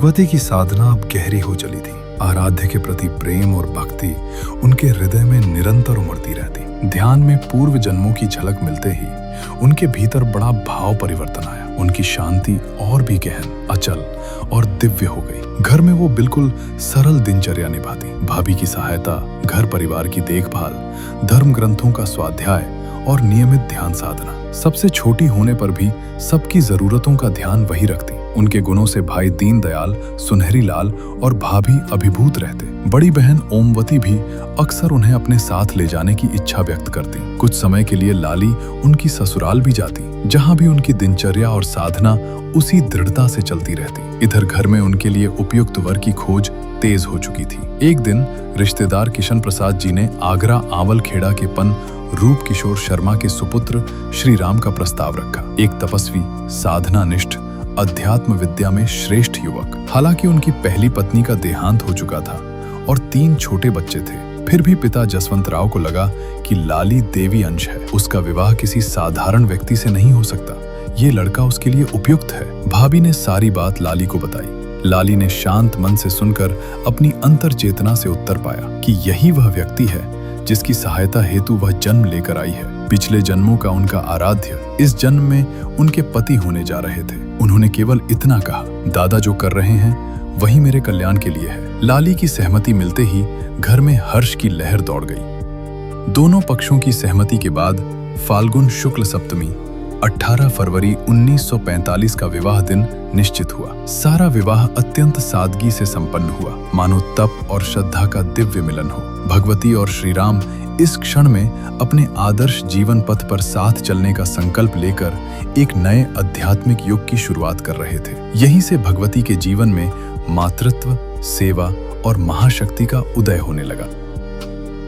भगवती की साधना अब गहरी हो चली थी। आराध्य के प्रति प्रेम और भक्ति उनके हृदय में निरंतर उमड़ती रहती। ध्यान में पूर्व जन्मों की झलक मिलते ही उनके भीतर बड़ा भाव परिवर्तन आया। उनकी शांति और भी गहन, अचल और दिव्य हो गई। घर में वो बिल्कुल सरल दिनचर्या निभाती। भाभी की सहायता, घर परिवार की देखभाल, धर्म ग्रंथों का स्वाध्याय और नियमित ध्यान साधना। सबसे छोटी होने पर भी सबकी जरूरतों का ध्यान वही रखती। उनके गुणों से भाई दीनदयाल, सुनहरी लाल और भाभी अभिभूत रहते। बड़ी बहन ओमवती भी अक्सर उन्हें अपने साथ ले जाने की इच्छा व्यक्त करती। कुछ समय के लिए लाली उनकी ससुराल भी जाती, जहां भी उनकी दिनचर्या और साधना उसी दृढ़ता से चलती रहती। इधर घर में उनके लिए उपयुक्त वर की खोज तेज हो चुकी थी। एक दिन रिश्तेदार किशन प्रसाद जी ने आगरा आंवल खेड़ा के पन रूप किशोर शर्मा के सुपुत्र श्री राम का प्रस्ताव रखा। एक तपस्वी, साधनानिष्ठ, अध्यात्म विद्या में श्रेष्ठ युवक। हालांकि उनकी पहली पत्नी का देहांत हो चुका था और 3 छोटे बच्चे थे, फिर भी पिता जसवंत राव को लगा कि लाली देवी अंश है। उसका विवाह किसी साधारण व्यक्ति से नहीं हो सकता। ये लड़का उसके लिए उपयुक्त है। भाभी ने सारी बात लाली को बताई। लाली ने शांत मन से सुनकर अपनी अंतर चेतना से उत्तर पाया कि यही वह व्यक्ति है जिसकी सहायता हेतु वह जन्म लेकर आई है। पिछले जन्मों का उनका आराध्य इस जन्म में उनके पति होने जा रहे थे। उन्होंने केवल इतना कहा, दादा जो कर रहे हैं वही मेरे कल्याण के लिए है। लाली की सहमति मिलते ही घर में हर्ष की लहर दौड़ गई। दोनों पक्षों की सहमति के बाद फाल्गुन शुक्ल सप्तमी 18 फरवरी 1945 का विवाह दिन निश्चित हुआ। सारा विवाह अत्यंत सादगी से संपन्न हुआ, मानो तप और श्रद्धा का दिव्य मिलन हो। भगवती और श्री राम इस क्षण में अपने आदर्श जीवन पथ पर साथ चलने का संकल्प लेकर एक नए आध्यात्मिक युग की शुरुआत कर रहे थे। यहीं से भगवती के जीवन में मातृत्व, सेवा और महाशक्ति का उदय होने लगा।